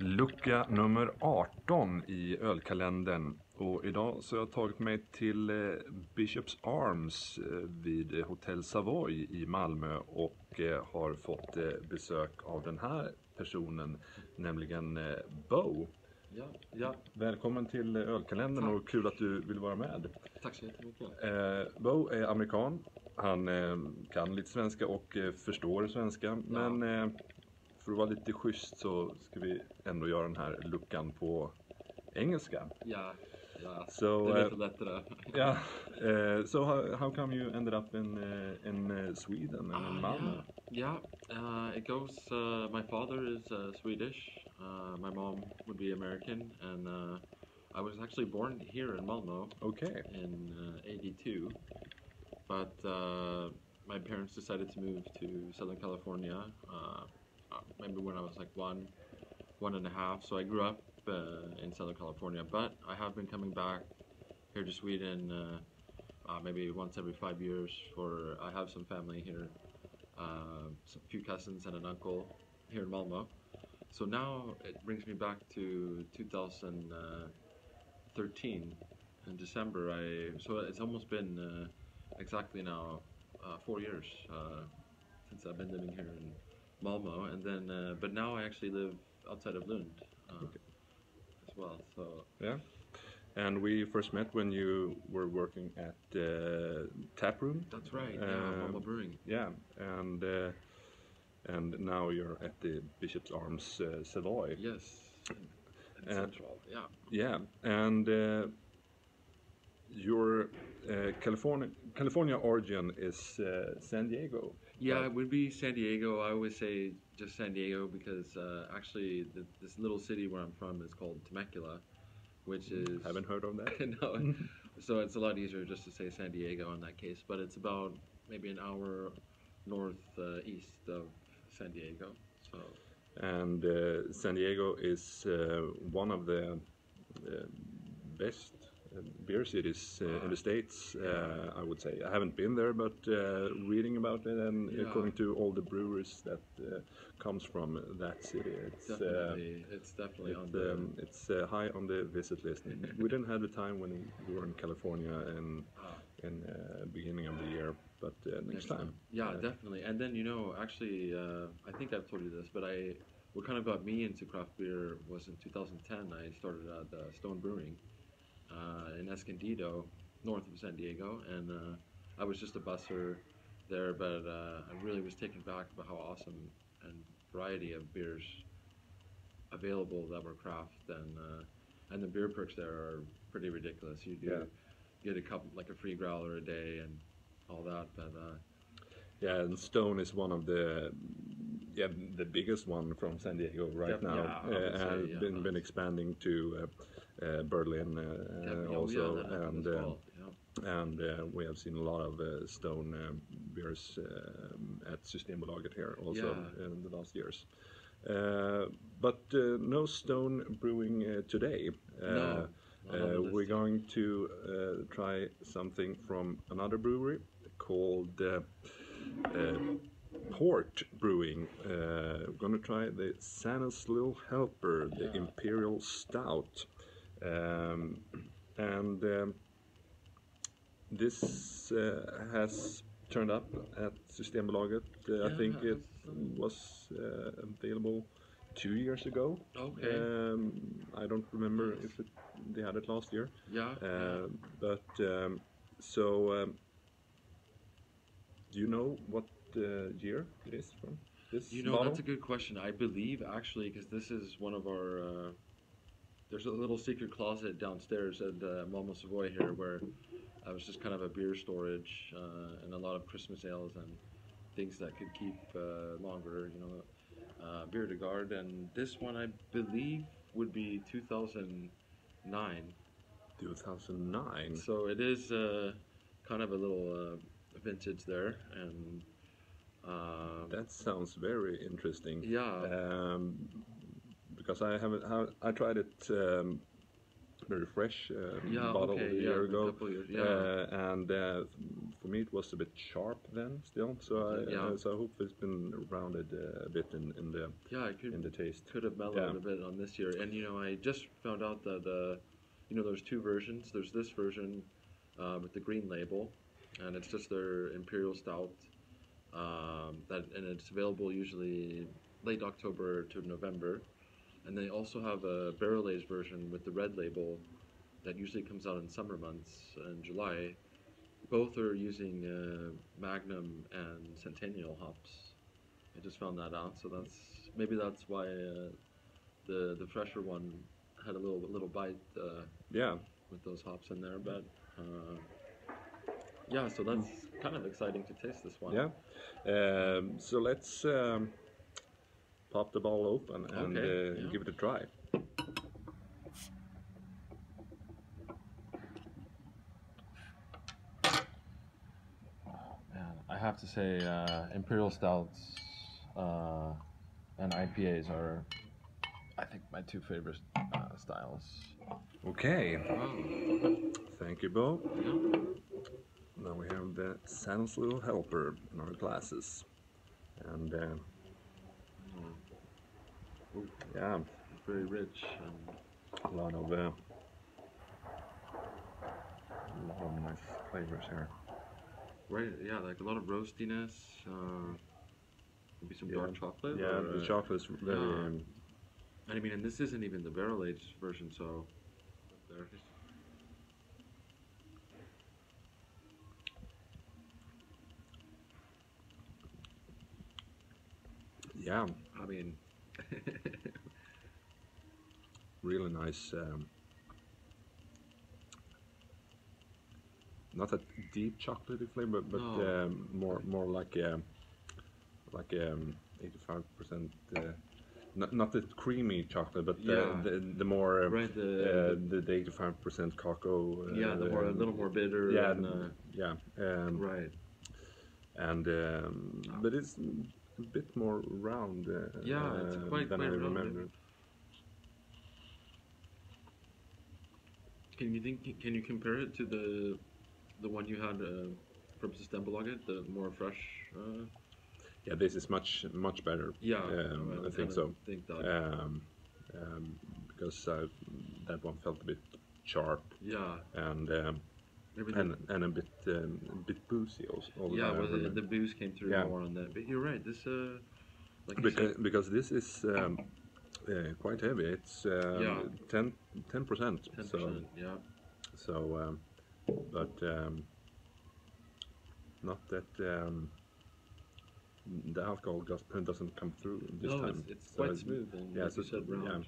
Lucka nummer 18 i Ölkalendern, och idag så har jag tagit mig till Bishops Arms vid Hotel Savoy i Malmö och har fått besök av den här personen, nämligen Bo. Ja, välkommen till Ölkalendern. Tack. Och kul att du vill vara med. Tack så jättemycket. Bo är amerikan, han kan lite svenska och förstår svenska, men för att vara lite schysst så ska vi ändå göra den här luckan på engelska. Ja. So, det är lite lättare. So how come you ended up in Sweden and in Malmö? It goes, my father is Swedish, my mom would be American, and I was actually born here in Malmö. Okay. In 82, but my parents decided to move to Southern California maybe when I was like one and a half, so I grew up in Southern California, but I have been coming back here to Sweden maybe once every 5 years, for I have some family here, a few cousins and an uncle here in Malmö. So now it brings me back to 2013 in December. So it's almost been exactly now 4 years since I've been living here in Malmö, and then but now I actually live outside of Lund as well. So yeah, and we first met when you were working at Tap Room. That's right. Malmö Brewing. Yeah, and now you're at the Bishops Arms Savoy. Yes, in Central. Yeah, and your California origin is San Diego. Yeah, it would be San Diego. I always say just San Diego because actually this little city where I'm from is called Temecula, which is... Haven't heard of that. No, so it's a lot easier just to say San Diego in that case, but it's about maybe an hour northeast of San Diego. So. And San Diego is one of the best beer cities in the States, I would say. I haven't been there, but reading about it, and according to all the brewers that comes from that city, it's definitely on the... It's high on the visit list. We didn't have the time when we were in California in beginning of the year, but next time. Yeah, definitely. And then, actually, I think I've told you this, but what kind of got me into craft beer was in 2010. I started at Stone Brewing in Escondido, north of San Diego, and I was just a busser there, but I really was taken back by how awesome and variety of beers available that were craft, and the beer perks there are pretty ridiculous. You get a couple, like a free growler a day and all that, but and Stone is one of the biggest one from San Diego right now, and been expanding to Berlin also, and we have seen a lot of Stone beers at Systembolaget here also in the last years. But no Stone brewing today. No, we're going to try something from another brewery called Port Brewing. We're going to try the Santa's Little Helper, the Imperial Stout. And this has turned up at Systembolaget. I think it was available 2 years ago. Okay. I don't remember if they had it last year. But so do you know what year it is from? This bottle? That's a good question. I believe actually, because this is one of our there's a little secret closet downstairs at Malmö Savoy here where I was just kind of a beer storage and a lot of Christmas ales and things that could keep longer, beer de garde. And this one I believe would be 2009. 2009. So it is kind of a little vintage there, and that sounds very interesting. Yeah. Because I tried it very fresh bottle a year ago. And for me it was a bit sharp then still. So I hope it's been rounded a bit in the taste. Could have mellowed a bit on this year. And I just found out that there's two versions. There's this version with the green label, and it's just their Imperial Stout. And it's available usually late October to November. And they also have a barrel-aged version with the red label that usually comes out in summer months in July. Both are using Magnum and Centennial hops. I just found that out, so maybe that's why the fresher one had a little bite. With those hops in there, but so that's kind of exciting to taste this one. Yeah. So let's pop the bottle open and give it a try. Man, I have to say, Imperial Stouts and IPAs are, I think, my two favorite styles. Okay. Thank you, Bo. Now we have the Santa's Little Helper in our glasses, and very rich and a lot of nice flavors here. Right, yeah, like a lot of roastiness, maybe some dark chocolate. Yeah, the chocolate's very. And this isn't even the barrel-aged version, so there. Yeah. Really nice. Not a deep chocolatey flavor, but more like 85%. Not the creamy chocolate, but the more the 85% cocoa. A little more bitter. Right. And but it's a bit more round. It's quite than I remember. Can you compare it to the one you had from Systembolaget, the more fresh? Yeah, this is much better. I think so. Because that one felt a bit sharp. And and a bit boozy also. The booze came through more on that. But you're right. This because this is quite heavy. It's 10%. 10%. So, but not that the alcohol doesn't come through this time. It's quite smooth and like you said, round.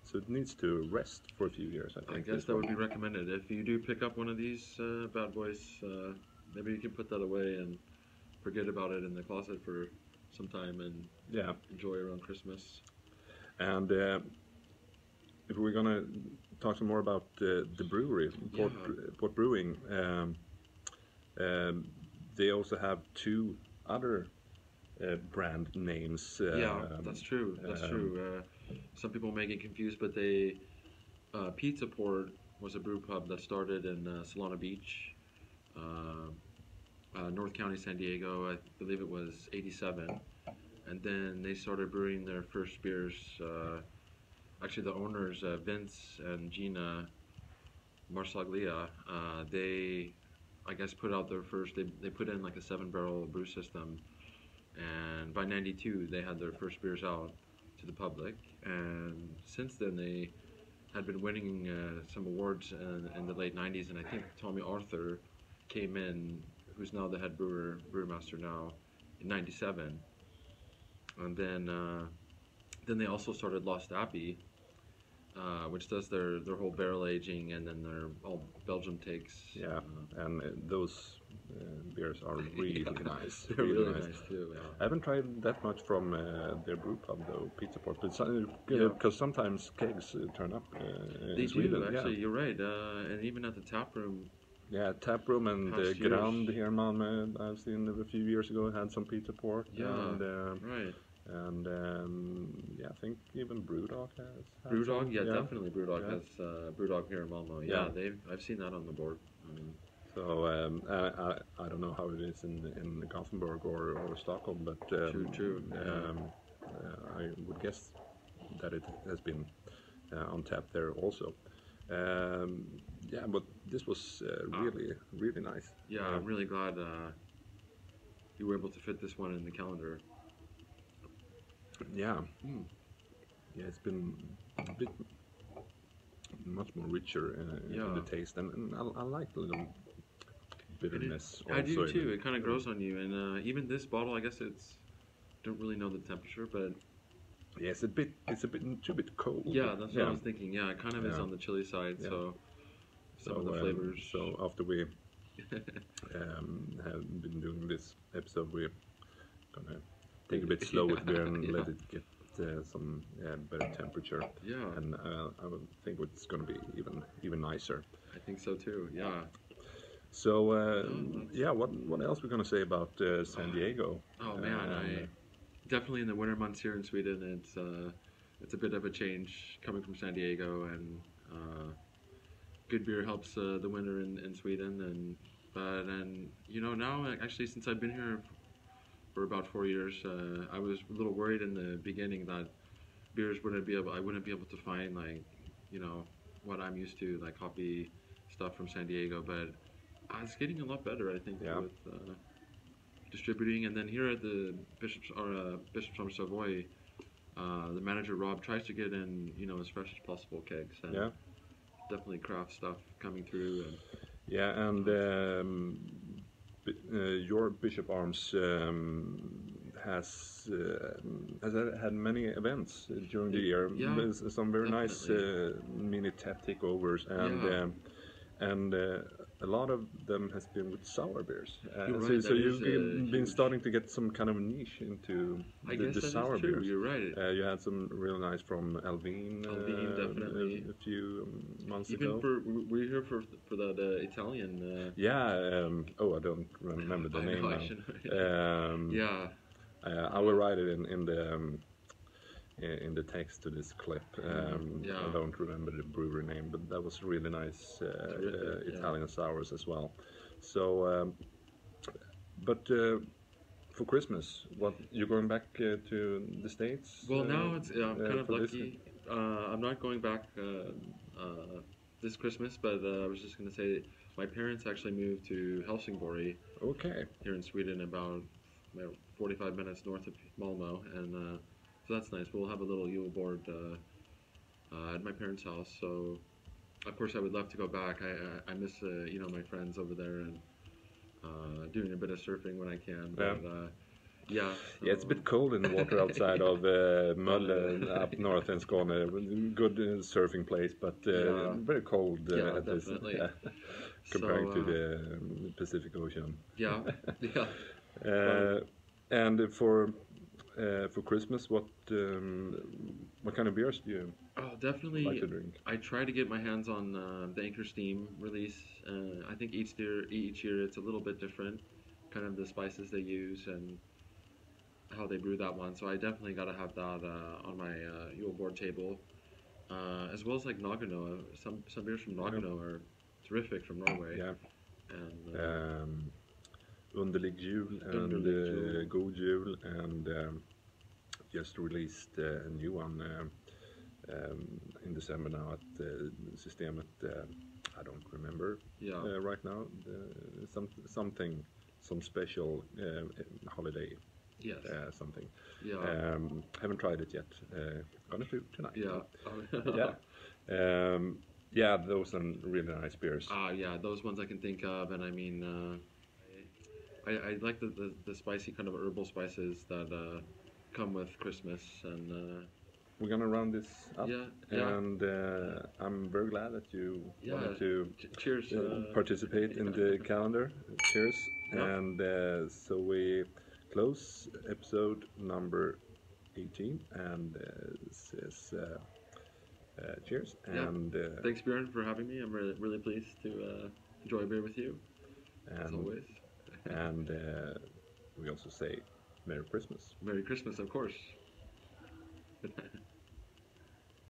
So it needs to rest for a few years, I think. I guess that would be recommended. If you do pick up one of these bad boys, maybe you can put that away and forget about it in the closet for some time and enjoy around Christmas. And if we're gonna talk some more about the brewery, Port Brewing, they also have two other brand names. That's true. Some people may get confused, but Pizza Port was a brew pub that started in Solana Beach, North County, San Diego. I believe it was '87, and then they started brewing their first beers. Actually, the owners, Vince and Gina Marsaglia, they, I guess, put out their first. They put in like a 7-barrel brew system, and by '92 they had their first beers out to the public. And since then they had been winning some awards in the late '90s. And I think Tommy Arthur came in, who's now the head brewmaster now, in '97. And then they also started Lost Abbey, which does their whole barrel aging and then their all Belgium takes. And those beers are really nice. They're really nice too. I haven't tried that much from their brew pub though, Pizza Port, but because sometimes kegs turn up in Sweden. Actually, you're right. And even at the tap room. Yeah, tap room and Grand here in Malmö. I've seen a few years ago had some Pizza Port. Right. And yeah, I think even Brewdog has Brewdog, yeah, definitely Brewdog has Brewdog here in Malmö. Yeah, I've seen that on the board. So I don't know how it is in Gothenburg or Stockholm, but true. I would guess that it has been on tap there also. Yeah, but this was really nice. Yeah, I'm really glad you were able to fit this one in the calendar. Yeah. Yeah, it's been a bit much more richer in the taste, and I like the little bitterness. I do too. It kind of grows on you, and even this bottle, I guess don't really know the temperature, but yeah, it's a bit too bit cold. Yeah, that's what I was thinking. Yeah, it kind of is on the chilly side, so some of the flavors. So after we have been doing this episode, we're gonna take a bit slow with beer and let it get some better temperature. Yeah, and I would think it's gonna be even nicer. I think so too. Yeah. So yeah, what else we're gonna say about San Diego? Oh man, definitely in the winter months here in Sweden, it's a bit of a change coming from San Diego, and good beer helps the winter in Sweden, and you know, now actually since I've been here for about 4 years, I was a little worried in the beginning that I wouldn't be able to find, like, you know, what I'm used to, like hoppy stuff from San Diego, but it's getting a lot better, I think, with distributing. And then here at the Bishops Arms Savoy, the manager Rob tries to get in, you know, as fresh as possible kegs, and definitely craft stuff coming through. And your Bishop Arms has had many events during the year. There's some very nice mini tap takeovers, and a lot of them has been with sour beers. So you've been starting to get some kind of niche into the sour beers. You're right. You had some really nice from Alvin definitely a few months ago. We're here for the Italian. I don't remember the name now. I will write it in the text to this clip. I don't remember the brewery name, but that was really nice Italian sours as well. So, but for Christmas, you're going back to the States? Well, now I'm kind of lucky. I'm not going back this Christmas, but I was just going to say my parents actually moved to Helsingborg. Okay. Here in Sweden, about 45 minutes north of Malmö, and so that's nice. We'll have a little Yule board at my parents' house. So, of course, I would love to go back. I miss you know, my friends over there, and doing a bit of surfing when I can. But, it's a bit cold in the water outside of Mölle up north in Skåne. Good surfing place, but very cold at definitely. This, comparing to the Pacific Ocean. And for Christmas, what kind of beers do you definitely like to drink? I try to get my hands on the Anchor Steam release. I think each year it's a little bit different, kind of the spices they use and how they brew that one. So I definitely got to have that on my Yule board table, as well as like Nagano. Some beers from Nagano are terrific from Norway. And Underlig Jul and God Jul, and just released a new one in December now at Systemet. I don't remember right now. Some special holiday. Something. Haven't tried it yet. Gonna do tonight. Those are really nice beers. Those ones I can think of, and I mean, I like the spicy kind of herbal spices that come with Christmas, and we're gonna round this up. And I'm very glad that you wanted to cheers participate in the calendar. Cheers. And so we close episode number 18, and says cheers. And thanks, Björn, for having me. I'm really pleased to enjoy a beer with you, as always. And we also say Merry Christmas. Merry Christmas, of course.